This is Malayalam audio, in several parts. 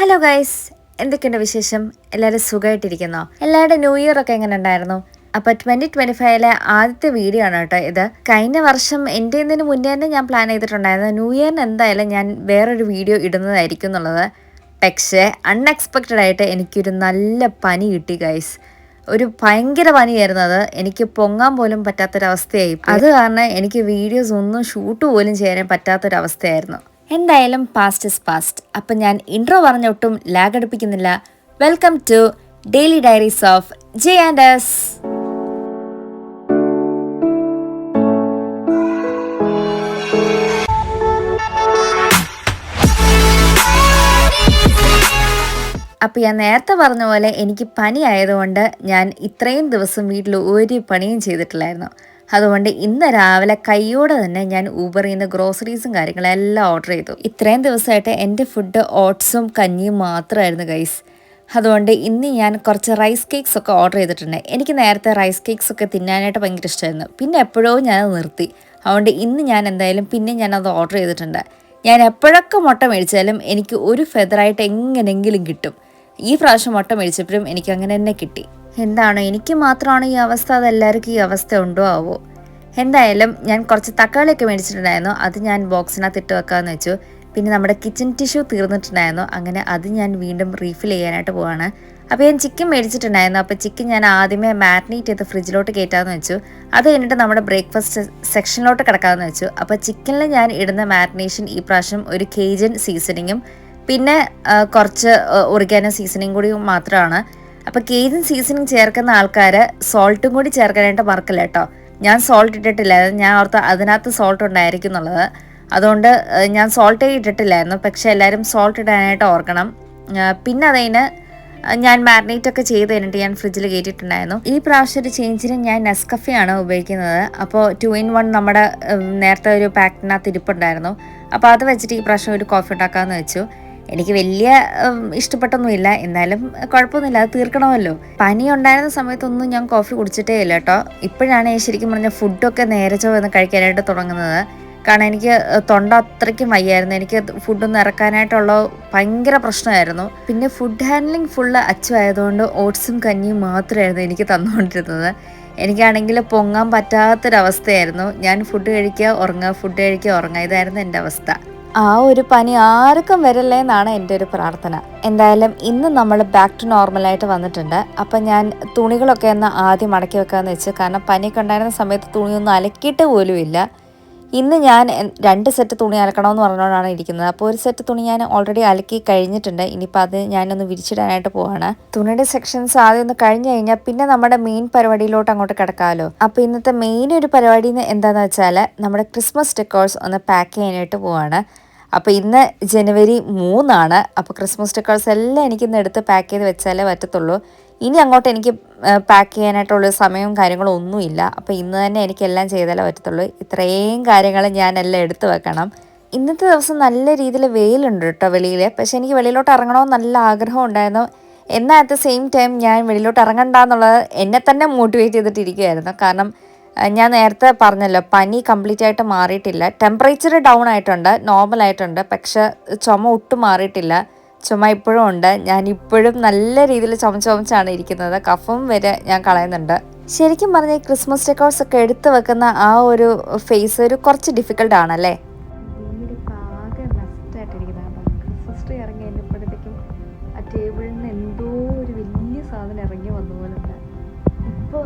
ഹലോ ഗൈസ്, എന്തൊക്കെയുണ്ട് വിശേഷം? എല്ലാവരും സുഖമായിട്ടിരിക്കുന്നോ? എല്ലാവരുടെ ന്യൂ ഇയർ ഒക്കെ എങ്ങനെ ഉണ്ടായിരുന്നു? അപ്പോൾ 2025 ആദ്യത്തെ വീഡിയോ ആണ് കേട്ടോ ഇത്. കഴിഞ്ഞ വർഷം എൻ്റെ ഇതിന് മുന്നേ തന്നെ ഞാൻ പ്ലാൻ ചെയ്തിട്ടുണ്ടായിരുന്നു ന്യൂ ഇയറിന് എന്തായാലും ഞാൻ വേറൊരു വീഡിയോ ഇടുന്നതായിരിക്കും എന്നുള്ളത്. പക്ഷേ അൺഎക്സ്പെക്റ്റഡ് ആയിട്ട് എനിക്കൊരു നല്ല പനി കിട്ടി ഗൈസ്. ഒരു ഭയങ്കര പനിയായിരുന്നു. അത് എനിക്ക് പൊങ്ങാൻ പോലും പറ്റാത്തൊരവസ്ഥയായി. അത് കാരണം എനിക്ക് വീഡിയോസ് ഒന്നും ഷൂട്ട് പോലും ചെയ്യാൻ പറ്റാത്തൊരവസ്ഥയായിരുന്നു. എന്തായാലും പാസ്റ്റ് ഇസ് പാസ്റ്റ്. അപ്പം ഞാൻ ഇൻട്രോ പറഞ്ഞൊട്ടും ലാഗ് അടുപ്പിക്കുന്നില്ല. Welcome to daily diaries of J and S. അപ്പോൾ ഞാൻ നേരത്തെ പറഞ്ഞ പോലെ എനിക്ക് പനി ആയതുകൊണ്ട് ഞാൻ ഇത്രയും ദിവസം വീട്ടിൽ ഒരു പണിയും ചെയ്തിട്ടില്ലായിരുന്നു. അതുകൊണ്ട് ഇന്ന് രാവിലെ കൈയോടെ തന്നെ ഞാൻ ഊബറിൽ നിന്ന് ഗ്രോസറീസും കാര്യങ്ങളെല്ലാം ഓർഡർ ചെയ്തു. ഇത്രയും ദിവസമായിട്ട് എൻ്റെ ഫുഡ് ഓട്സും കഞ്ഞിയും മാത്രമായിരുന്നു ഗൈസ്. അതുകൊണ്ട് ഇന്ന് ഞാൻ കുറച്ച് റൈസ് കേക്ക്സ് ഒക്കെ ഓർഡർ ചെയ്തിട്ടുണ്ട്. എനിക്ക് നേരത്തെ റൈസ് കേക്ക്സ് ഒക്കെ തിന്നാനായിട്ട് ഭയങ്കര ഇഷ്ടമായിരുന്നു. പിന്നെ എപ്പോഴോ ഞാനത് നിർത്തി. അതുകൊണ്ട് ഇന്ന് ഞാൻ എന്തായാലും പിന്നെ ഞാനത് ഓർഡർ ചെയ്തിട്ടുണ്ട്. ഞാൻ എപ്പോഴൊക്കെ മുട്ട മേടിച്ചാലും എനിക്ക് ഒരു ഫെദറായിട്ട് എങ്ങനെയെങ്കിലും കിട്ടും. ഈ പ്രാവശ്യം മുട്ട മേടിച്ചപ്പോഴും എനിക്ക് അങ്ങനെ തന്നെ കിട്ടി. എന്താണ് എനിക്ക് മാത്രമാണ് ഈ അവസ്ഥ, അതെല്ലാവർക്കും ഈ അവസ്ഥ ഉണ്ടോ ആവോ? എന്തായാലും ഞാൻ കുറച്ച് തക്കാളിയൊക്കെ മേടിച്ചിട്ടുണ്ടായിരുന്നു. അത് ഞാൻ ബോക്സിനകത്ത് ഇട്ട് വെക്കാമെന്ന് വെച്ചു. പിന്നെ നമ്മുടെ കിച്ചൺ ടിഷ്യൂ തീർന്നിട്ടുണ്ടായിരുന്നു. അങ്ങനെ അത് ഞാൻ വീണ്ടും റീഫിൽ ചെയ്യാനായിട്ട് പോവാണ്. അപ്പോൾ ഞാൻ ചിക്കൻ മേടിച്ചിട്ടുണ്ടായിരുന്നു. അപ്പോൾ ചിക്കൻ ഞാൻ ആദ്യമേ മാരിനേറ്റ് ചെയ്ത് ഫ്രിഡ്ജിലോട്ട് കയറ്റാമെന്ന് വെച്ചു. അത് കഴിഞ്ഞിട്ട് നമ്മുടെ ബ്രേക്ക്ഫാസ്റ്റ് സെക്ഷനിലോട്ട് കിടക്കാമെന്ന് വെച്ചു. അപ്പോൾ ചിക്കനിൽ ഞാൻ ഇടുന്ന മാരിനേഷൻ ഈ പ്രാവശ്യം ഒരു കേജൻ സീസണിങ്ങും പിന്നെ കുറച്ച് ഒറിഗാനോ സീസണിങ് കൂടി മാത്രമാണ്. അപ്പോൾ കേജൻ സീസണിങ് ചേർക്കുന്ന ആൾക്കാർ സോൾട്ടും കൂടി ചേർക്കാനായിട്ട് മറക്കില്ല കേട്ടോ. ഞാൻ സോൾട്ട് ഇട്ടിട്ടില്ലായിരുന്നു. ഞാൻ ഓർത്ത് അതിനകത്ത് സോൾട്ട് ഉണ്ടായിരിക്കും എന്നുള്ളത്. അതുകൊണ്ട് ഞാൻ സോൾട്ടേ ഇട്ടിട്ടില്ലായിരുന്നു. പക്ഷേ എല്ലാവരും സോൾട്ട് ഇടാനായിട്ട് ഓർക്കണം. പിന്നെ അതിന് ഞാൻ മാരിനേറ്റ് ഒക്കെ ചെയ്ത് കഴിഞ്ഞിട്ട് ഞാൻ ഫ്രിഡ്ജിൽ കയറ്റിയിട്ടുണ്ടായിരുന്നു. ഈ പ്രാവശ്യം ഒരു ചേഞ്ചിന് ഞാൻ നെസ്കഫയാണ് ഉപയോഗിക്കുന്നത്. അപ്പോൾ 2-in-1 നമ്മുടെ നേരത്തെ ഒരു പാക്കിനകത്ത് ഇരിപ്പുണ്ടായിരുന്നു. അപ്പോൾ അത് വെച്ചിട്ട് ഈ പ്രാവശ്യം ഒരു കോഫി ഉണ്ടാക്കാമെന്ന് വെച്ചു. എനിക്ക് വലിയ ഇഷ്ടപ്പെട്ടൊന്നുമില്ല, എന്നാലും കുഴപ്പമൊന്നുമില്ല, അത് തീർക്കണമല്ലോ. പനി ഉണ്ടായിരുന്ന സമയത്തൊന്നും ഞാൻ കോഫി കുടിച്ചിട്ടേ ഇല്ല കേട്ടോ. ഇപ്പോഴാണ് ശരിക്കും പറഞ്ഞാൽ ഫുഡൊക്കെ നേരെ ചൊവ്വന്ന് കഴിക്കാനായിട്ട് തുടങ്ങുന്നത്. കാരണം എനിക്ക് തൊണ്ട അത്രയ്ക്കും വയ്യായിരുന്നു. എനിക്ക് ഫുഡൊന്നും ഇറക്കാനായിട്ടുള്ള ഭയങ്കര പ്രശ്നമായിരുന്നു. പിന്നെ ഫുഡ് ഹാൻഡ്ലിങ് ഫുള്ള് അച്ചുമായതുകൊണ്ട് ഓട്സും കഞ്ഞിയും മാത്രമായിരുന്നു എനിക്ക് തന്നുകൊണ്ടിരുന്നത്. എനിക്കാണെങ്കിൽ പൊങ്ങാൻ പറ്റാത്തൊരവസ്ഥയായിരുന്നു. ഞാൻ ഫുഡ് കഴിക്കുക ഉറങ്ങുക, ഫുഡ് കഴിക്കുക ഉറങ്ങുക, ഇതായിരുന്നു എൻ്റെ അവസ്ഥ. ആ ഒരു പനി ആർക്കും വരല്ലേ എന്നാണ് എൻ്റെ ഒരു പ്രാർത്ഥന. എന്തായാലും ഇന്ന് നമ്മൾ ബാക്ക് ടു നോർമലായിട്ട് വന്നിട്ടുണ്ട്. അപ്പം ഞാൻ തുണികളൊക്കെ ഒന്ന് ആദ്യം മടക്കി വെക്കാമെന്ന് വെച്ച്. കാരണം പനിയൊക്കെ ഉണ്ടായിരുന്ന സമയത്ത് തുണിയൊന്നും അലക്കിയിട്ട് പോലും ഇല്ല. ഇന്ന് ഞാൻ 2 സെറ്റ് തുണി അലക്കണമെന്ന് പറഞ്ഞുകൊണ്ടാണ് ഇരിക്കുന്നത്. അപ്പോൾ ഒരു സെറ്റ് തുണി ഞാൻ ഓൾറെഡി അലക്കി കഴിഞ്ഞിട്ടുണ്ട്. ഇനിയിപ്പോൾ അത് ഞാനൊന്ന് വിരിച്ചിടാനായിട്ട് പോവാണ്. തുണിയുടെ സെക്ഷൻസ് ആദ്യം ഒന്ന് കഴിഞ്ഞ് കഴിഞ്ഞാൽ പിന്നെ നമ്മുടെ മെയിൻ പരിപാടിയിലോട്ട് അങ്ങോട്ട് കിടക്കാമല്ലോ. അപ്പോൾ ഇന്നത്തെ മെയിൻ ഒരു പരിപാടി എന്താണെന്ന് വെച്ചാൽ നമ്മുടെ ക്രിസ്മസ് ഡെക്കോർസ് ഒന്ന് പാക്ക് ചെയ്യാനായിട്ട് പോവാണ്. അപ്പോൾ ഇന്ന് ജനുവരി 3 അപ്പോൾ ക്രിസ്മസ് ഡെക്കോർസ് എല്ലാം എനിക്കിന്ന് എടുത്ത് പാക്ക് ചെയ്ത് വെച്ചാലേ പറ്റത്തുള്ളൂ. ഇനി അങ്ങോട്ട് എനിക്ക് പാക്ക് ചെയ്യാനായിട്ടുള്ള സമയവും കാര്യങ്ങളും ഒന്നുമില്ല. അപ്പോൾ ഇന്ന് തന്നെ എനിക്കെല്ലാം ചെയ്താലേ പറ്റത്തുള്ളൂ. ഇത്രയും കാര്യങ്ങൾ ഞാനെല്ലാം എടുത്ത് വെക്കണം. ഇന്നത്തെ ദിവസം നല്ല രീതിയിൽ വെയിലുണ്ട് കേട്ടോ വെളിയിൽ. പക്ഷേ എനിക്ക് വെളിയിലോട്ട് ഇറങ്ങണമെന്ന് നല്ല ആഗ്രഹം ഉണ്ടായിരുന്നു. എന്നാൽ അറ്റ് ദ സെയിം ടൈം ഞാൻ വെളിയിലോട്ട് ഇറങ്ങണ്ടെന്നുള്ളത് എന്നെ തന്നെ മോട്ടിവേറ്റ് ചെയ്തിട്ടിരിക്കുകയായിരുന്നു. കാരണം ഞാൻ നേരത്തെ പറഞ്ഞല്ലോ, പനി കംപ്ലീറ്റ് ആയിട്ട് മാറിയിട്ടില്ല. ടെമ്പറേച്ചർ ഡൗൺ ആയിട്ടുണ്ട്, നോർമലായിട്ടുണ്ട്. പക്ഷെ ചുമ ഒട്ടും മാറിയിട്ടില്ല. ചുമ ഇപ്പോഴും ഉണ്ട്. ഞാൻ ഇപ്പോഴും നല്ല രീതിയിൽ ചുമച്ചാണ് ഇരിക്കുന്നത്. കഫം വരെ ഞാൻ കളയുന്നുണ്ട്. ശരിക്കും പറഞ്ഞാൽ ക്രിസ്മസ് ഡെക്കോർസ് ഒക്കെ എടുത്ത് വെക്കുന്ന ആ ഒരു ഫേസ് ഒരു കുറച്ച് ഡിഫിക്കൽട്ട് ആണല്ലേ. ക്രിസ്മസ് ട്രീ ഇറങ്ങി കഴിഞ്ഞപ്പോഴത്തേക്കും ആ ടേബിളിൽ നിന്ന് എന്തോ ഒരു വലിയ സാധനം ഇറങ്ങി വന്ന പോലെ ഉണ്ട്. ഇപ്പോൾ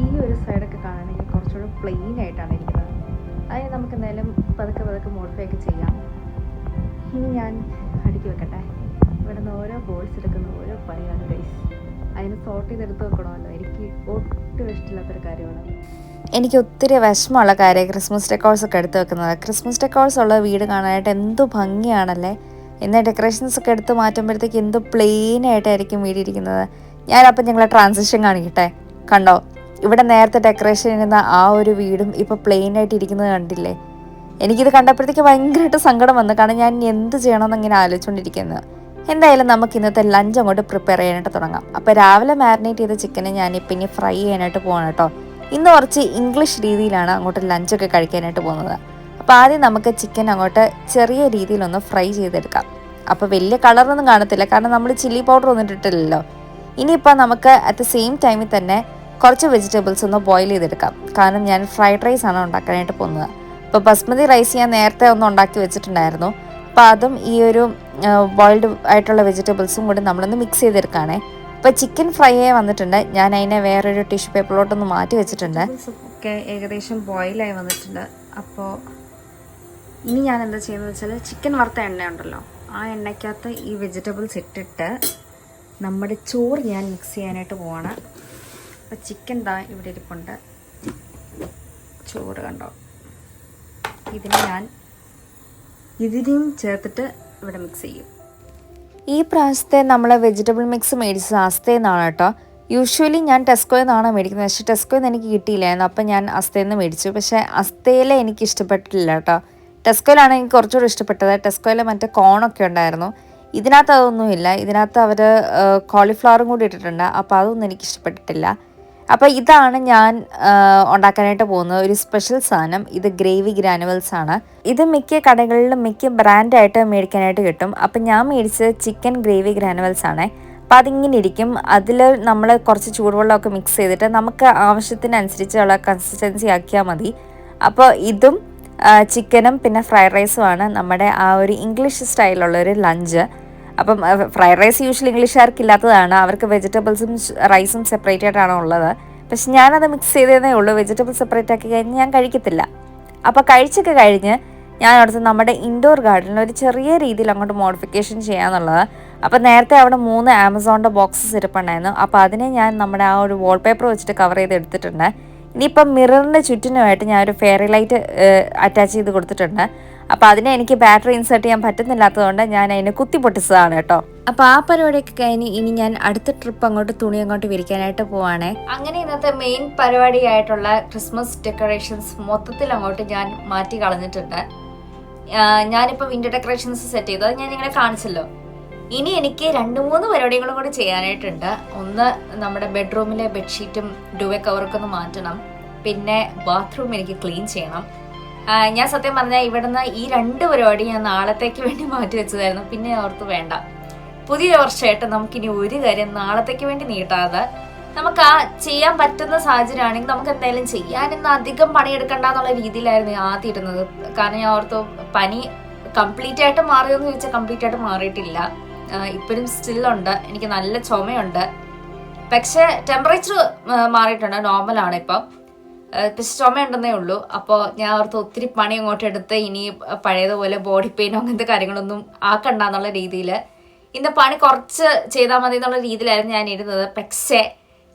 ഈ ഒരു സൈഡൊക്കെ കാണണമെങ്കിൽ കുറച്ചുകൂടെ പ്ലെയിൻ ആയിട്ടാണ് ഇരിക്കുന്നത്. അതിന് നമുക്ക് എന്തായാലും പതുക്കെ മോഡിഫൈ ഒക്കെ ചെയ്യാം. ഇനി ഞാൻ അടുക്കി വെക്കട്ടെ. ഇവിടെ നിന്ന് ഓരോ ബോൾസ് എടുക്കുന്ന ഓരോ പണിയാണ് ഗൈസ്. അതിന് സോർട്ട് ചെയ്തെടുത്ത് വെക്കണമല്ലോ. എനിക്ക് ഒട്ടും ഇഷ്ടമില്ലാത്തൊരു കാര്യമാണ്. എനിക്ക് ഒത്തിരി വിഷമമുള്ള കാര്യം ക്രിസ്മസ് ഡെക്കോർസ് ഒക്കെ എടുത്ത് വെക്കുന്നത്. ക്രിസ്മസ് ഡെക്കോർസ് ഉള്ള വീട് കാണാനായിട്ട് എന്ത് ഭംഗിയാണല്ലേ. എന്നാൽ ഡെക്കറേഷൻസ് ഒക്കെ എടുത്ത് മാറ്റുമ്പോഴത്തേക്ക് എന്ത് പ്ലെയിൻ ആയിട്ടായിരിക്കും വീടിരിക്കുന്നത്. ഞാനപ്പം ഞങ്ങളെ ട്രാൻസിഷൻ കാണിക്കട്ടെ. കണ്ടോ, ഇവിടെ നേരത്തെ ഡെക്കറേഷൻ ചെയ്യുന്ന ആ ഒരു വീടും ഇപ്പോൾ പ്ലെയിൻ ആയിട്ട് ഇരിക്കുന്നത് കണ്ടില്ലേ. എനിക്കിത് കണ്ടപ്പോഴത്തേക്ക് ഭയങ്കരമായിട്ട് സങ്കടം വന്നു. കാരണം ഞാൻ എന്ത് ചെയ്യണമെന്ന് ഇങ്ങനെ ആലോചിച്ചുകൊണ്ടിരിക്കുന്നത്. എന്തായാലും നമുക്ക് ഇന്നത്തെ ലഞ്ച് അങ്ങോട്ട് പ്രിപ്പയർ ചെയ്യാനായിട്ട് തുടങ്ങാം. അപ്പോൾ രാവിലെ മാരിനേറ്റ് ചെയ്ത ചിക്കനെ ഞാനിപ്പോൾ ഇനി ഫ്രൈ ചെയ്യാനായിട്ട് പോകണം കേട്ടോ. ഇന്ന് കുറച്ച് ഇംഗ്ലീഷ് രീതിയിലാണ് അങ്ങോട്ട് ലഞ്ചൊക്കെ കഴിക്കാനായിട്ട് പോകുന്നത്. അപ്പോൾ ആദ്യം നമുക്ക് ചിക്കൻ അങ്ങോട്ട് ചെറിയ രീതിയിലൊന്ന് ഫ്രൈ ചെയ്തെടുക്കാം. അപ്പോൾ വലിയ കളറൊന്നും കാണത്തില്ല, കാരണം നമ്മൾ ചില്ലി പൗഡർ ഒന്നും ഇട്ടിട്ടില്ലല്ലോ. ഇനിയിപ്പോൾ നമുക്ക് അറ്റ് ദ സെയിം ടൈമിൽ തന്നെ കുറച്ച് വെജിറ്റബിൾസ് ഒന്ന് ബോയിൽ ചെയ്തെടുക്കാം, കാരണം ഞാൻ ഫ്രൈഡ് റൈസ് ആണ് ഉണ്ടാക്കാനായിട്ട് പോകുന്നത്. അപ്പോൾ ബസ്മതി റൈസ് ഞാൻ നേരത്തെ ഒന്ന് ഉണ്ടാക്കി വെച്ചിട്ടുണ്ടായിരുന്നു. അപ്പോൾ അതും ഈ ഒരു ബോയിൽഡ് ആയിട്ടുള്ള വെജിറ്റബിൾസും കൂടി നമ്മളൊന്ന് മിക്സ് ചെയ്തെടുക്കുകയാണേ. ഇപ്പോൾ ചിക്കൻ ഫ്രൈ ആയി വന്നിട്ടുണ്ട്. ഞാൻ അതിനെ വേറൊരു ടിഷ്യൂ പേപ്പറിലോട്ടൊന്ന് മാറ്റി വെച്ചിട്ടുണ്ട്. ഒക്കെ ഏകദേശം ബോയിലായി വന്നിട്ടുണ്ട്. അപ്പോൾ ഇനി ഞാൻ എന്താ ചെയ്യുന്നത് വെച്ചാൽ, ചിക്കൻ വറുത്ത എണ്ണ ഉണ്ടല്ലോ, ആ എണ്ണയ്ക്കകത്ത് ഈ വെജിറ്റബിൾസ് ഇട്ടിട്ട് നമ്മുടെ ചോറ് ഞാൻ മിക്സ് ചെയ്യാനായിട്ട് പോവാണ്. അപ്പോൾ ചിക്കൻ ദാ ഇവിടെ ഇരിപ്പുണ്ട്, ചോറ് കണ്ടോ, ഇതിനെയും ചേർത്തിട്ട് ഇവിടെ മിക്സ് ചെയ്യും. ഈ പ്രാവശ്യത്തെ നമ്മളെ വെജിറ്റബിൾ മിക്സ് മേടിച്ചത് അസ്തയിൽ നിന്നാണ് കേട്ടോ. യൂഷ്വലി ഞാൻ ടെസ്കോയിൽ നിന്നാണ് മേടിക്കുന്നത്, പക്ഷേ ടെസ്കോയിൽ നിന്ന് എനിക്ക് കിട്ടിയില്ലായിരുന്നു. അപ്പം ഞാൻ അസ്തയിൽ നിന്ന് മേടിച്ചു. പക്ഷേ അസ്തയിലെ എനിക്ക് ഇഷ്ടപ്പെട്ടില്ല കേട്ടോ. ടെസ്കോയിലാണ് എനിക്ക് കുറച്ചുകൂടി ഇഷ്ടപ്പെട്ടത്. ടെസ്കോയിലെ മറ്റേ കോണൊക്കെ ഉണ്ടായിരുന്നു, ഇതിനകത്ത് അതൊന്നുമില്ല. ഇതിനകത്ത് അവർ കോളിഫ്ലവറും കൂടി ഇട്ടിട്ടുണ്ട്. അപ്പോൾ അതൊന്നും എനിക്ക് ഇഷ്ടപ്പെട്ടിട്ടില്ല. അപ്പോൾ ഇതാണ് ഞാൻ ഉണ്ടാക്കാനായിട്ട് പോകുന്നത്, ഒരു സ്പെഷ്യൽ സാധനം. ഇത് ഗ്രേവി ഗ്രാനുവൽസ് ആണ്. ഇത് മിക്ക കടകളിലും മിക്ക ബ്രാൻഡായിട്ട് മേടിക്കാനായിട്ട് കിട്ടും. അപ്പം ഞാൻ മേടിച്ചത് ചിക്കൻ ഗ്രേവി ഗ്രാനുവൽസ് ആണ്. അപ്പോൾ അതിങ്ങനെ ഇരിക്കും. അതിൽ നമ്മൾ കുറച്ച് ചൂടുവെള്ളമൊക്കെ മിക്സ് ചെയ്തിട്ട് നമുക്ക് ആവശ്യത്തിനനുസരിച്ചുള്ള കൺസിസ്റ്റൻസി ആക്കിയാൽ മതി. അപ്പോൾ ഇതും ചിക്കനും പിന്നെ ഫ്രൈഡ് റൈസുമാണ് നമ്മുടെ ആ ഒരു ഇംഗ്ലീഷ് സ്റ്റൈലുള്ളൊരു ലഞ്ച്. അപ്പം ഫ്രൈഡ് റൈസ് യൂഷ്വലി ഇംഗ്ലീഷുകാർക്ക് ഇല്ലാത്തതാണ്, അവർക്ക് വെജിറ്റബിൾസും റൈസും സെപ്പറേറ്റ് ആയിട്ടാണ് ഉള്ളത്. പക്ഷെ ഞാനത് മിക്സ് ചെയ്തതേ ഉള്ളൂ. വെജിറ്റബിൾ സെപ്പറേറ്റ് ആക്കി കഴിഞ്ഞ് ഞാൻ കഴിക്കത്തില്ല. അപ്പോൾ കഴിച്ചൊക്കെ കഴിഞ്ഞ് ഞാൻ അവിടുത്തെ നമ്മുടെ ഇൻഡോർ ഗാർഡനിൽ ഒരു ചെറിയ രീതിയിൽ അങ്ങോട്ട് മോഡിഫിക്കേഷൻ ചെയ്യാന്നുള്ളത്. അപ്പോൾ നേരത്തെ അവിടെ 3 ആമസോണിൻ്റെ ബോക്സസ് ഇരിപ്പുണ്ടായിരുന്നു. അപ്പോൾ അതിനെ ഞാൻ നമ്മുടെ ആ ഒരു വാൾപേപ്പർ വെച്ചിട്ട് കവർ ചെയ്ത് എടുത്തിട്ടുണ്ട്. ഇനിയിപ്പം മിററിൻ്റെ ചുറ്റിനുമായിട്ട് ഞാനൊരു ഫെയറി ലൈറ്റ് അറ്റാച്ച് ചെയ്ത് കൊടുത്തിട്ടുണ്ട്. അപ്പോൾ അതിനെ എനിക്ക് ബാറ്ററി ഇൻസേർട്ട് ചെയ്യാൻ പറ്റുന്നില്ലാത്തതുകൊണ്ട് ഞാൻ അതിനെ കുത്തി പൊട്ടിച്ചതാണ് കേട്ടോ. അപ്പോൾ ആ പരിപാടിയൊക്കെ കഴിഞ്ഞ് ഇനി ഞാൻ അടുത്ത ട്രിപ്പ് അങ്ങോട്ട് തുണി അങ്ങോട്ട് വിരിക്കാനായിട്ട് പോവാണേ. അങ്ങനെ ഇന്നത്തെ മെയിൻ പരിപാടിയായിട്ടുള്ള ക്രിസ്മസ് ഡെക്കറേഷൻസ് മൊത്തത്തിൽ അങ്ങോട്ട് ഞാൻ മാറ്റി കളഞ്ഞിട്ടുണ്ട്. ഞാനിപ്പോൾ വിൻഡോ ഡെക്കറേഷൻസ് സെറ്റ് ചെയ്തു, അത് ഞാൻ നിങ്ങളെ കാണിച്ചല്ലോ. ഇനി എനിക്ക് 2-3 പരിപാടികളും കൂടി ചെയ്യാനായിട്ടുണ്ട്. ഒന്ന്, നമ്മുടെ ബെഡ്റൂമിലെ ബെഡ്ഷീറ്റും ഡുവെ കവറൊക്കെ ഒന്ന് മാറ്റണം. പിന്നെ ബാത്റൂം എനിക്ക് ക്ലീൻ ചെയ്യണം. ഞാൻ സത്യം പറഞ്ഞാൽ ഇവിടുന്ന് ഈ 2 പരിപാടി ഞാൻ നാളത്തേക്ക് വേണ്ടി മാറ്റി വെച്ചതായിരുന്നു. പിന്നെ ഓർത്ത് വേണ്ട, പുതിയ വർഷമായിട്ട് നമുക്കിനി ഒരു കാര്യം നാളത്തേക്ക് വേണ്ടി നീട്ടാതെ നമുക്ക് ആ ചെയ്യാൻ പറ്റുന്ന സാഹചര്യമാണെങ്കിൽ നമുക്ക് എന്തായാലും ചെയ്യാനിന്ന് അധികം പണിയെടുക്കണ്ട എന്നുള്ള രീതിയിലായിരുന്നു ആദ്യം ഇരുന്നത്. കാരണം ഞാൻ ഓർത്തു പനി കംപ്ലീറ്റ് ആയിട്ട് മാറിയോന്ന് ചോദിച്ചാൽ കംപ്ലീറ്റ് ആയിട്ട് മാറിയിട്ടില്ല. ഇപ്പോഴും സ്റ്റില്ലുണ്ട്, എനിക്ക് നല്ല ചുമയുണ്ട്. പക്ഷെ ടെമ്പറേച്ചർ മാറിയിട്ടുണ്ട്, നോർമലാണ് ഇപ്പം. പക്ഷെ ചുമയുണ്ടെന്നേ ഉള്ളൂ. അപ്പോൾ ഞാൻ ഓർത്ത് ഒത്തിരി പണി അങ്ങോട്ട് എടുത്ത് ഇനി പഴയതുപോലെ ബോഡി പെയിനോ അങ്ങനത്തെ കാര്യങ്ങളൊന്നും ആക്കണ്ട എന്നുള്ള രീതിയിൽ ഇന്ന് പണി കുറച്ച് ചെയ്താൽ മതി എന്നുള്ള രീതിയിലായിരുന്നു ഞാൻ ഇരുന്നത്. പക്ഷേ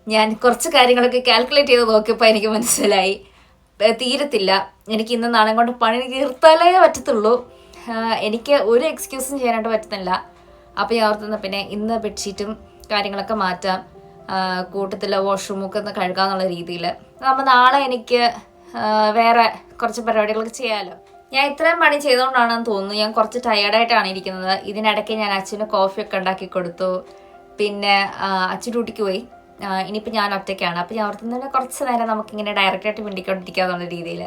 ഞാൻ കുറച്ച് കാര്യങ്ങളൊക്കെ കാൽക്കുലേറ്റ് ചെയ്ത് നോക്കിയപ്പോൾ എനിക്ക് മനസ്സിലായി തീരത്തില്ല. എനിക്ക് ഇന്ന് നാളെ കൊണ്ട് പണി തീർത്താലേ പറ്റത്തുള്ളൂ. എനിക്ക് ഒരു എക്സ്ക്യൂസും ചെയ്യാനായിട്ട് പറ്റുന്നില്ല. അപ്പോൾ ഞാൻ ഓർത്തുന്ന പിന്നെ ഇന്ന് ബെഡ്ഷീറ്റും കാര്യങ്ങളൊക്കെ മാറ്റാം, കൂട്ടത്തിൽ വാഷ്റൂമൊക്കെ ഒന്ന് കഴുകാന്നുള്ള രീതിയിൽ. നമ്മൾ നാളെ എനിക്ക് വേറെ കുറച്ച് പരിപാടികളൊക്കെ ചെയ്യാമല്ലോ. ഞാൻ ഇത്രയും പണി ചെയ്തുകൊണ്ടാണെന്ന് തോന്നുന്നു ഞാൻ കുറച്ച് ടയേർഡായിട്ടാണ് ഇരിക്കുന്നത്. ഇതിനിടയ്ക്ക് ഞാൻ അച്ഛന് കോഫിയൊക്കെ ഉണ്ടാക്കി കൊടുത്തു. പിന്നെ അച്ഛൻ ഡ്യൂട്ടിക്ക് പോയി. ഇനിയിപ്പോൾ ഞാൻ ഒറ്റയ്ക്കാണ്. അപ്പോൾ ഞാൻ ഓർത്തുന്ന കുറച്ച് നേരം നമുക്കിങ്ങനെ ഡയറക്റ്റായിട്ട് മിണ്ടിക്കൊണ്ടിരിക്കാന്നുള്ള രീതിയിൽ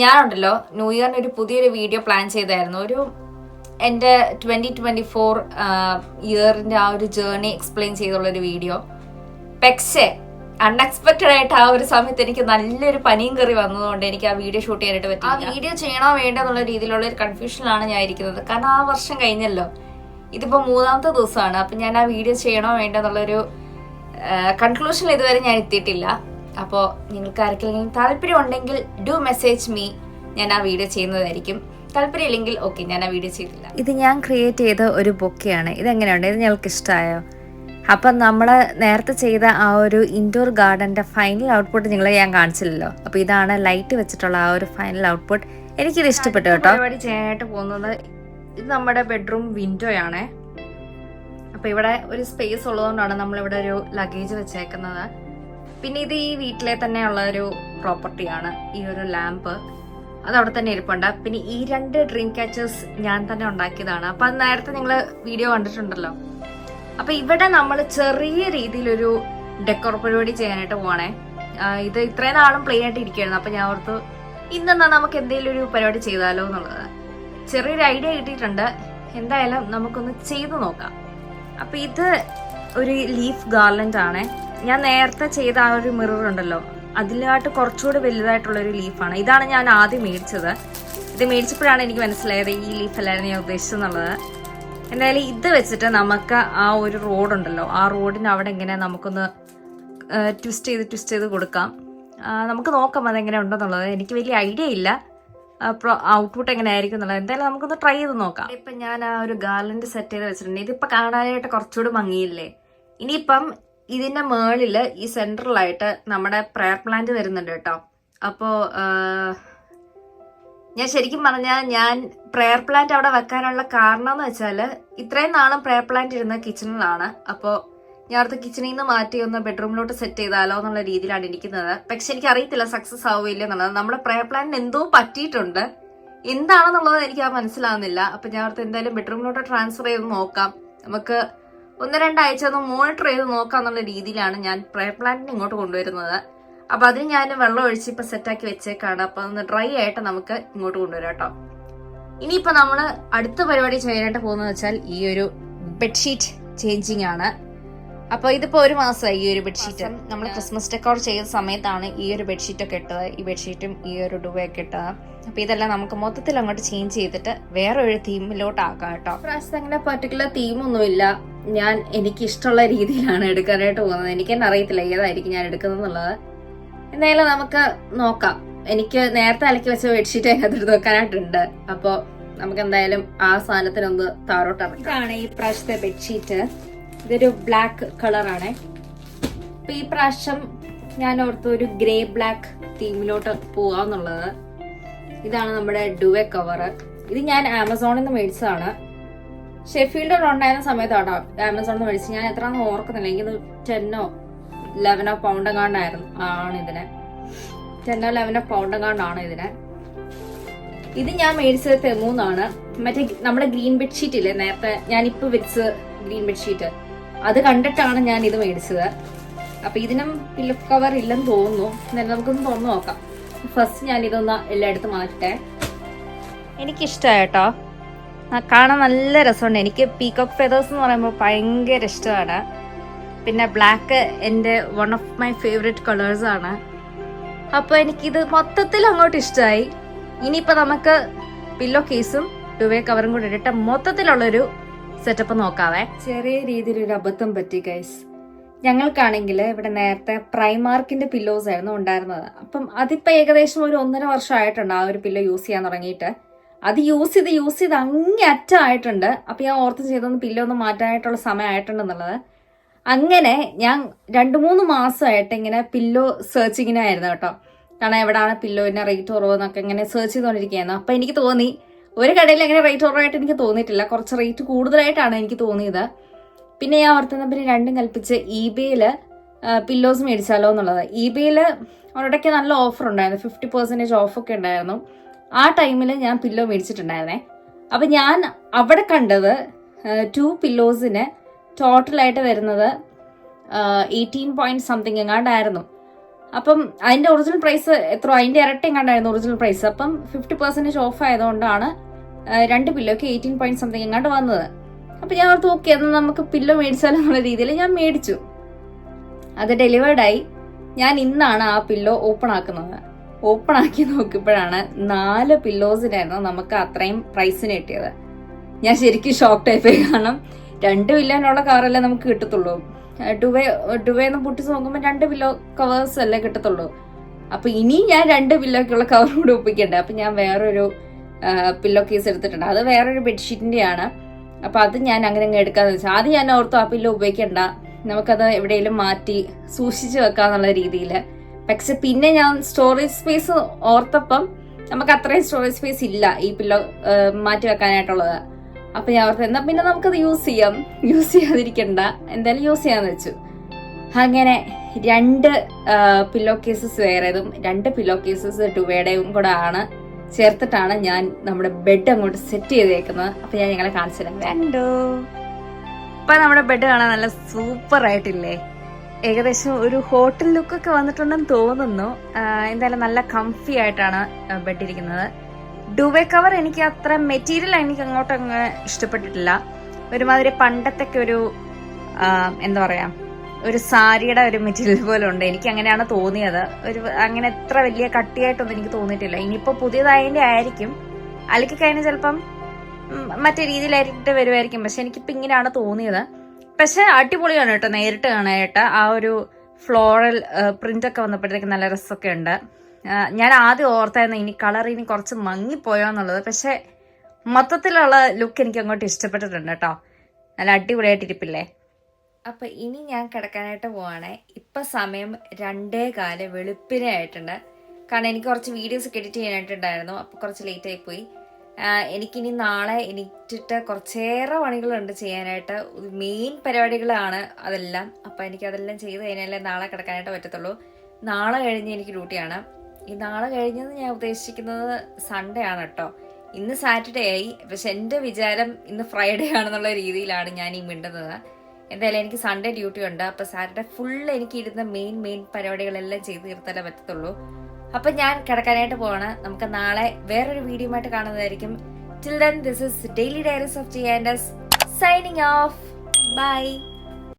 ഞാനുണ്ടല്ലോ ന്യൂ ഇയറിന് ഒരു പുതിയൊരു വീഡിയോ പ്ലാൻ ചെയ്തായിരുന്നു. ഒരു എൻ്റെ 2024 ഇയറിൻ്റെ ആ ഒരു ജേർണി എക്സ്പ്ലെയിൻ ചെയ്തുള്ളൊരു വീഡിയോ. പക്ഷേ അൺഎക്സ്പെക്റ്റഡ് ആയിട്ട് ആ ഒരു സമയത്ത് എനിക്ക് നല്ലൊരു പനിയും കയറി വന്നതുകൊണ്ട് എനിക്ക് ആ വീഡിയോ ഷൂട്ട് ചെയ്യാനായിട്ട് പറ്റി. ആ വീഡിയോ ചെയ്യണോ വേണ്ടോ എന്നുള്ള രീതിയിലുള്ള ഒരു കൺഫ്യൂഷനിലാണ് ഞാൻ ഇരിക്കുന്നത്. കാരണം ആ വർഷം കഴിഞ്ഞല്ലോ, ഇതിപ്പോൾ 3ാമത്തെ ദിവസമാണ്. അപ്പം ഞാൻ ആ വീഡിയോ ചെയ്യണോ വേണ്ടോ എന്നുള്ളൊരു കൺക്ലൂഷനിൽ ഇതുവരെ ഞാൻ എത്തിയിട്ടില്ല. അപ്പോൾ നിങ്ങൾക്ക് ആർക്കെങ്കിലും താല്പര്യം ഉണ്ടെങ്കിൽ ഡു മെസ്സേജ് മീ, ഞാൻ ആ വീഡിയോ ചെയ്യുന്നതായിരിക്കും. താല്പര്യമില്ലെങ്കിൽ ഓക്കെ, ഞാൻ ആ വീഡിയോ ചെയ്തില്ല. ഇത് ഞാൻ ക്രിയേറ്റ് ചെയ്ത ഒരു ബൊക്കെയാണ്. ഇതെങ്ങനെയുണ്ട്? ഇത് നിങ്ങൾക്ക് ഇഷ്ടമായോ? അപ്പം നമ്മൾ നേരത്തെ ചെയ്ത ആ ഒരു ഇൻഡോർ ഗാർഡൻ്റെ ഫൈനൽ ഔട്ട്പുട്ട് നിങ്ങളെ ഞാൻ കാണിച്ചില്ലല്ലോ. അപ്പോൾ ഇതാണ് ലൈറ്റ് വെച്ചിട്ടുള്ള ആ ഒരു ഫൈനൽ ഔട്ട്പുട്ട്. എനിക്കിത് ഇഷ്ടപ്പെട്ടു കേട്ടോ. പരിപാടി ചെയ്യാനായിട്ട് പോകുന്നത് ഇത് നമ്മുടെ ബെഡ്റൂം വിൻഡോയാണേ. അപ്പോൾ ഇവിടെ ഒരു സ്പേസ് ഉള്ളതുകൊണ്ടാണ് നമ്മളിവിടെ ഒരു ലഗേജ് വെച്ചേക്കുന്നത്. പിന്നെ ഇത് ഈ വീട്ടിലെ തന്നെയുള്ള ഒരു പ്രോപ്പർട്ടിയാണ്. ഈ ഒരു ലാമ്പ് അതവിടെ തന്നെ ഇരിപ്പുണ്ട്. പിന്നെ ഈ 2 ഡ്രീം ക്യാച്ചേഴ്സ് ഞാൻ തന്നെ ഉണ്ടാക്കിയതാണ്. അപ്പം അത് നേരത്തെ നിങ്ങൾ വീഡിയോ കണ്ടിട്ടുണ്ടല്ലോ. അപ്പം ഇവിടെ നമ്മൾ ചെറിയ രീതിയിലൊരു ഡെക്കോർ പരിപാടി ചെയ്യാനായിട്ട് പോകണേ. ഇത് ഇത്രയും നാളും പ്ലെയിൻ ആയിട്ട് ഇരിക്കുകയായിരുന്നു. അപ്പം ഞാൻ ഓർത്തു ഇന്നെന്നാ നമുക്ക് എന്തെങ്കിലും ഒരു പരിപാടി ചെയ്താലോ എന്നുള്ളത്. ചെറിയൊരു ഐഡിയ കിട്ടിയിട്ടുണ്ട്. എന്തായാലും നമുക്കൊന്ന് ചെയ്തു നോക്കാം. അപ്പൊ ഇത് ഒരു ലീഫ് ഗാർലൻഡ് ആണ്. ഞാൻ നേരത്തെ ചെയ്ത ആ ഒരു മിറർ ഉണ്ടല്ലോ, അതിലായിട്ട് കുറച്ചുകൂടി വലുതായിട്ടുള്ള ഒരു ലീഫാണ്. ഇതാണ് ഞാൻ ആദ്യം മേടിച്ചത്. ഇത് മേടിച്ചപ്പോഴാണ് എനിക്ക് മനസ്സിലായത് ഈ ലീഫ് അല്ലായിരുന്നു ഞാൻ ഉദ്ദേശിച്ചെന്നുള്ളത്. എന്തായാലും ഇത് വെച്ചിട്ട് നമുക്ക് ആ ഒരു റോഡുണ്ടല്ലോ, ആ റോഡിന് അവിടെ ഇങ്ങനെ നമുക്കൊന്ന് ട്വിസ്റ്റ് ചെയ്ത് കൊടുക്കാം. നമുക്ക് നോക്കാം അതെങ്ങനെ ഉണ്ടെന്നുള്ളത്. എനിക്ക് വലിയ ഐഡിയ ഇല്ല ഔട്ട്പുട്ട് എങ്ങനെ ആയിരിക്കും എന്നുള്ളത്. എന്തായാലും നമുക്കൊന്ന് ട്രൈ ചെയ്ത് നോക്കാം. ഇപ്പം ഞാൻ ആ ഒരു ഗാർലൻഡ് സെറ്റ് ചെയ്ത് വെച്ചിട്ടുണ്ട്. ഇതിപ്പോൾ കാണാനായിട്ട് കുറച്ചുകൂടി ഭംഗിയില്ലേ. ഇനിയിപ്പം ഇതിൻ്റെ മേളിൽ ഈ സെൻട്രലായിട്ട് നമ്മുടെ പ്രയർ പ്ലാന്റ് വരുന്നുണ്ട് കേട്ടോ. അപ്പോൾ ഞാൻ ശരിക്കും പറഞ്ഞാൽ ഞാൻ പ്രയർ പ്ലാന്റ് അവിടെ വെക്കാനുള്ള കാരണം എന്ന് വെച്ചാൽ ഇത്രയും നാളും പ്രയർ പ്ലാന്റ് ഇരുന്ന കിച്ചണിലാണ്. അപ്പോൾ ഞാൻ അടുത്ത കിച്ചണിൽ നിന്ന് മാറ്റി ഒന്ന് ബെഡ്റൂമിലോട്ട് സെറ്റ് ചെയ്താലോ എന്നുള്ള രീതിയിലാണ് ഇരിക്കുന്നത്. പക്ഷെ എനിക്ക് അറിയത്തില്ല സക്സസ് ആവില്ല എന്നുള്ളത്. നമ്മുടെ പ്രയർ പ്ലാന്റിന് എന്തോ പറ്റിയിട്ടുണ്ട്, എന്താണെന്നുള്ളത് എനിക്ക് മനസ്സിലാവുന്നില്ല. അപ്പൊ ഞാൻ അടുത്ത് എന്തായാലും ബെഡ്റൂമിലോട്ട് ട്രാൻസ്ഫർ ചെയ്ത് നോക്കാം. നമുക്ക് 1-2 ആഴ്ച ഒന്ന് മോണിറ്റർ ചെയ്ത് നോക്കാം എന്നുള്ള രീതിയിലാണ് ഞാൻ പ്രയർ പ്ലാന്റിനെ ഇങ്ങോട്ട് കൊണ്ടുവരുന്നത്. അപ്പൊ അതിന് ഞാൻ വെള്ളം ഒഴിച്ച് ഇപ്പൊ സെറ്റാക്കി വെച്ചേക്കാണ്. അപ്പൊ ഒന്ന് ഡ്രൈ ആയിട്ട് നമുക്ക് ഇങ്ങോട്ട് കൊണ്ടുവരാം കേട്ടോ. ഇനിയിപ്പോ നമ്മള് അടുത്ത പരിപാടി ചെയ്യാനായിട്ട് പോകുന്നത് വെച്ചാൽ ഈ ഒരു ബെഡ്ഷീറ്റ് ചേഞ്ചിങ് ആണ്. അപ്പൊ ഇതിപ്പോ 1 മാസമായി ഈ ഒരു ബെഡ്ഷീറ്റ്. നമ്മൾ ക്രിസ്മസ് ഡെക്കോർ ചെയ്ത സമയത്താണ് ഈ ഒരു ബെഡ്ഷീറ്റ് ഒക്കെ ഇട്ടത്. ഈ ബെഡ്ഷീറ്റും ഈ ഒരു ഡുവയൊക്കെ ഇട്ടത്. അപ്പൊ ഇതെല്ലാം നമുക്ക് മൊത്തത്തിൽ അങ്ങോട്ട് ചേഞ്ച് ചെയ്തിട്ട് വേറെ ഒരു തീമിലോട്ട് ആക്കാം കേട്ടോ. പ്രാവശ്യത്തെ അങ്ങനെ പർട്ടിക്കുലർ തീമൊന്നുമില്ല. ഞാൻ എനിക്ക് ഇഷ്ടമുള്ള രീതിയിലാണ് എടുക്കാനായിട്ട് പോകുന്നത്. എനിക്ക് തന്നെ അറിയത്തില്ല ഏതായിരിക്കും ഞാൻ എടുക്കുന്നത് എന്നുള്ളത്. എന്തായാലും നമുക്ക് നോക്കാം. എനിക്ക് നേരത്തെ അലക്കി വെച്ച ബെഡ്ഷീറ്റ് അതിനകത്ത് എടുത്ത് വെക്കാനായിട്ടുണ്ട്. അപ്പൊ നമുക്ക് എന്തായാലും ആ സാധനത്തിനൊന്ന് താറോട്ട് ഇറക്കാം. ഇതാണ് ഈ പ്രാവശ്യത്തെ ബെഡ്ഷീറ്റ്. ഇതൊരു ബ്ലാക്ക് കളറാണ്. അപ്പൊ ഈ പ്രാവശ്യം ഞാൻ ഓർത്ത് ഒരു ഗ്രേ ബ്ലാക്ക് തീമിലോട്ട് പോവാന്നുള്ളത്. ഇതാണ് നമ്മുടെ ഡുവെ കവർ. ഇത് ഞാൻ ആമസോണിൽ നിന്ന് മേടിച്ചതാണ്. ഷെഫീൽഡ് ഉണ്ടായിരുന്ന സമയത്താണോ ആമസോണിൽ നിന്ന് മേടിച്ചത്. ഞാൻ എത്രയാണെന്ന് ഓർക്കുന്നില്ല. എനിക്ക് 10-11 പൗണ്ട് എങ്ങാണ്ടായിരുന്നു ആണ് ഇതിന്. 10-11 പൗണ്ട് എങ്ങാണ്ടാണ് ഇതിന്. ഇത് ഞാൻ മേടിച്ചത് തെമൂന്നാണ്. മറ്റേ നമ്മുടെ ഗ്രീൻ ബെഡ്ഷീറ്റ് ഇല്ലേ, നേരത്തെ ഞാനിപ്പോ വെച്ച ഗ്രീൻ ബെഡ്ഷീറ്റ്, അത് കണ്ടിട്ടാണ് ഞാൻ ഇത് മേടിച്ചത്. അപ്പൊ ഇതിനും പില്ലോ കവർ ഇല്ലെന്ന് തോന്നുന്നു. എന്നാലും നമുക്കൊന്ന് തുറന്നു നോക്കാം. ഫസ്റ്റ് ഞാൻ ഇതൊന്ന് എല്ലായിടത്തും മാറ്റട്ടെ. എനിക്കിഷ്ടമായി കേട്ടോ, കാണാൻ നല്ല രസമുണ്ട്. എനിക്ക് പീകോക്ക് ഫെദേഴ്സ് എന്ന് പറയുമ്പോൾ ഭയങ്കര ഇഷ്ടമാണ്. പിന്നെ ബ്ലാക്ക് എൻ്റെ one of my favourite colours ആണ്. അപ്പോൾ എനിക്കിത് മൊത്തത്തിൽ അങ്ങോട്ട് ഇഷ്ടമായി. ഇനിയിപ്പോൾ നമുക്ക് പില്ലോ കേസും ഡുവേ കവറും കൂടെ ഇട്ടിട്ട് മൊത്തത്തിലുള്ളൊരു സെറ്റപ്പ് നോക്കാവേ. ചെറിയ രീതിയിലൊരു അബദ്ധം പറ്റി ഗൈസ്. ഞങ്ങൾക്കാണെങ്കിൽ ഇവിടെ നേരത്തെ പ്രൈമാർക്കിന്റെ പില്ലോസ് ആയിരുന്നു ഉണ്ടായിരുന്നത്. അപ്പം അതിപ്പോൾ ഏകദേശം ഒരു 1.5 വർഷമായിട്ടുണ്ട് ആ ഒരു പില്ലോ യൂസ് ചെയ്യാൻ തുടങ്ങിയിട്ട്. അത് യൂസ് ചെയ്ത് അങ്ങേയറ്റമായിട്ടുണ്ട്. അപ്പം ഞാൻ ഓർത്ത് ചെയ്തൊന്ന് പില്ലോ ഒന്ന് മാറ്റാനായിട്ടുള്ള സമയമായിട്ടുണ്ടെന്നുള്ളത്. അങ്ങനെ ഞാൻ 2-3 മാസമായിട്ട് ഇങ്ങനെ പില്ലോ സെർച്ചിങ്ങിനായിരുന്നു കേട്ടോ. കാരണം എവിടെയാണ് പില്ലോന്റെ റേറ്റ് കുറവെന്നൊക്കെ ഇങ്ങനെ സെർച്ച് ചെയ്തുകൊണ്ടിരിക്കുകയായിരുന്നു. അപ്പം എനിക്ക് തോന്നി ഒരു കടയിൽ എങ്ങനെ റേറ്റ് കുറവായിട്ട് എനിക്ക് തോന്നിയിട്ടില്ല, കുറച്ച് റേറ്റ് കൂടുതലായിട്ടാണ് എനിക്ക് തോന്നിയത്. പിന്നെ ഞാൻ ഓർത്തുന്ന പിന്നെ രണ്ടും കൽപ്പിച്ച് eBayയിൽ പില്ലോസ് മേടിച്ചാലോ എന്നുള്ളത്. eBayയിൽ ഒരിടയ്ക്ക് നല്ല ഓഫർ ഉണ്ടായിരുന്നു, 50% ഓഫൊക്കെ ഉണ്ടായിരുന്നു. ആ ടൈമിൽ ഞാൻ പില്ലോ മേടിച്ചിട്ടുണ്ടായിരുന്നേ. അപ്പം ഞാൻ അവിടെ കണ്ടത് 2 പില്ലോസിന് ടോട്ടലായിട്ട് വരുന്നത് 18 പോയിന്റ് സംതിങ് എങ്ങാണ്ടായിരുന്നു. അപ്പം അതിൻ്റെ ഒറിജിനൽ പ്രൈസ് എത്ര, അതിൻ്റെ ഇരട്ടി എങ്ങാണ്ടായിരുന്നു ഒറിജിനൽ പ്രൈസ്. അപ്പം 50% ഓഫ് ആയതുകൊണ്ടാണ് 2 പില്ലോക്ക് 18 പോയിന്റ് സംതിങ് എങ്ങാണ്ട് വന്നത്. അപ്പം ഞാൻ ഓർത്ത് ഓക്കെ എന്നാൽ നമുക്ക് പില്ലോ മേടിച്ചാലോ എന്നുള്ള രീതിയിൽ ഞാൻ മേടിച്ചു. അത് ഡെലിവേർഡായി. ഞാൻ ഇന്നാണ് ആ പില്ലോ ഓപ്പൺ ആക്കുന്നത്. ഓപ്പൺ ആക്കി നോക്കിയപ്പോഴാണ് 4 പില്ലോസിനായിരുന്നു നമുക്ക് അത്രയും പ്രൈസിന് കിട്ടിയത്. ഞാൻ ശരിക്കും ഷോക്ക് ടൈപ്പായി. കാരണം 2 പില്ലോനുള്ള കവറല്ലേ നമുക്ക് കിട്ടത്തുള്ളൂ. ഡുവേന്ന് പൊട്ടിച്ച് നോക്കുമ്പോൾ 2 പില്ലോ കവേഴ്സ് അല്ലേ കിട്ടത്തുള്ളൂ. അപ്പൊ ഇനി ഞാൻ 2 പില്ലോക്കുള്ള കവർ കൂടി ഒപ്പിക്കണ്ടേ. അപ്പൊ ഞാൻ വേറൊരു പില്ലോ കേസ് എടുത്തിട്ടുണ്ട്. അത് വേറൊരു ബെഡ്ഷീറ്റിന്റെ ആണ്. അപ്പൊ അത് ഞാൻ അങ്ങനെ എടുക്കാന്ന് വെച്ചാൽ ആദ്യം ഞാൻ ഓർത്തു ആ പില്ലോ ഉപയോഗിക്കണ്ട, നമുക്കത് എവിടെയെങ്കിലും മാറ്റി സൂക്ഷിച്ചു വെക്കാന്നുള്ള രീതിയിൽ. പക്ഷെ പിന്നെ ഞാൻ സ്റ്റോറേജ് സ്പേസ് ഓർത്തപ്പം നമുക്ക് അത്രയും സ്റ്റോറേജ് സ്പേസ് ഇല്ല ഈ പില്ലോ മാറ്റി വെക്കാനായിട്ടുള്ളത്. അപ്പൊ ഞാൻ ഓർത്ത് എന്നാ പിന്നെ നമുക്കത് യൂസ് ചെയ്യാതിരിക്കണ്ട, എന്തായാലും യൂസ് ചെയ്യാന്ന് വെച്ചു. അങ്ങനെ 2 പില്ലോ കേസസ് വേറേതും 2 പില്ലോ കേസസ് ഡുവേയുടെയും കൂടെ ആണ് ചേർത്തിട്ടാണ് ഞാൻ നമ്മുടെ ബെഡ് അങ്ങോട്ട് സെറ്റ് ചെയ്തേക്കുന്നത്. അപ്പൊ ഞാൻ ഞങ്ങളെ കാണിച്ചു തരാം. കണ്ടോ, ഇപ്പൊ നമ്മുടെ ബെഡ് കാണാൻ നല്ല സൂപ്പർ ആയിട്ടില്ലേ? ഏകദേശം ഒരു ഹോട്ടൽ ലുക്കൊക്കെ വന്നിട്ടുണ്ടെന്ന് തോന്നുന്നു. എന്തായാലും നല്ല കംഫി ആയിട്ടാണ് ബെഡ് ഇരിക്കുന്നത്. ഡുവേ കവർ എനിക്ക് അത്ര മെറ്റീരിയൽ എനിക്ക് അങ്ങോട്ട് അങ്ങ് ഇഷ്ടപ്പെട്ടിട്ടില്ല. ഒരുമാതിരി പണ്ടത്തൊക്കെ ഒരു എന്താ പറയാ, ഒരു സാരിയുടെ ഒരു മെറ്റീരിയൽ പോലെ ഉണ്ട്. എനിക്ക് അങ്ങനെയാണ് തോന്നിയത്. അങ്ങനെ എത്ര വലിയ കട്ടിയായിട്ടൊന്നും എനിക്ക് തോന്നിയിട്ടില്ല. ഇനിയിപ്പോ പുതിയതായതിന്റെ ആയിരിക്കും, അലക്കി കഴിഞ്ഞ് ചിലപ്പം മറ്റേ രീതിയിലായിട്ട് വരുമായിരിക്കും. പക്ഷെ എനിക്കിപ്പോ ഇങ്ങനെയാണ് തോന്നിയത്. പക്ഷെ അടിപൊളിയാണ് കേട്ടോ നേരിട്ട് കാണാനായിട്ട്. ആ ഒരു ഫ്ലോറൽ പ്രിന്റ് ഒക്കെ വന്നപ്പോഴത്തേക്ക് നല്ല രസമൊക്കെ ഉണ്ട്. ഞാൻ ആദ്യം ഓർത്തായിരുന്നു ഇനി കളർ ഇനി കുറച്ച് മങ്ങിപ്പോയോന്നുള്ളത്. പക്ഷെ മൊത്തത്തിലുള്ള ലുക്ക് എനിക്ക് അങ്ങോട്ട് ഇഷ്ടപ്പെട്ടിട്ടുണ്ട് കേട്ടോ. നല്ല അടിപൊളിയായിട്ട് ഇരിപ്പില്ലേ. അപ്പൊ ഇനി ഞാൻ കിടക്കാനായിട്ട് പോവാണേ. ഇപ്പൊ സമയം 2:15 വെളുപ്പിനെ ആയിട്ടുണ്ട്. കാരണം എനിക്ക് കുറച്ച് വീഡിയോസ് ഒക്കെ എഡിറ്റ് ചെയ്യാനായിട്ടുണ്ടായിരുന്നു. അപ്പൊ കുറച്ച് ലേറ്റ് ആയി പോയി. എനിക്കിനി നാളെ എണീറ്റിട്ട് കുറച്ചേറെ പണികളുണ്ട് ചെയ്യാനായിട്ട്. മെയിൻ പരിപാടികളാണ് അതെല്ലാം. അപ്പം എനിക്കതെല്ലാം ചെയ്ത് കഴിഞ്ഞാലേ നാളെ കിടക്കാനായിട്ട് പറ്റത്തുള്ളൂ. നാളെ കഴിഞ്ഞ് എനിക്ക് ഡ്യൂട്ടിയാണ്. ഈ നാളെ കഴിഞ്ഞത് ഞാൻ ഉദ്ദേശിക്കുന്നത് സൺഡേ ആണ് കേട്ടോ. ഇന്ന് സാറ്റർഡേ ആയി, പക്ഷെ എൻ്റെ വിചാരം ഇന്ന് ഫ്രൈഡേ ആണെന്നുള്ള രീതിയിലാണ് ഞാൻ ഈ മിണ്ടുന്നത്. എന്തായാലും എനിക്ക് സൺഡേ ഡ്യൂട്ടി ഉണ്ട്. അപ്പം സാറ്റർഡേ ഫുൾ എനിക്ക് ഇരുന്ന മെയിൻ പരിപാടികളെല്ലാം ചെയ്ത് തീർത്താലേ പറ്റത്തുള്ളൂ. അപ്പൊ ഞാൻ കിടക്കാനായിട്ട് പോവാണ്. നമുക്ക് നാളെ വേറൊരു വീഡിയോ ആയിട്ട് കാണുന്നതായിരിക്കും. Till then, this is Daily Diaries of Giandas signing off. Bye.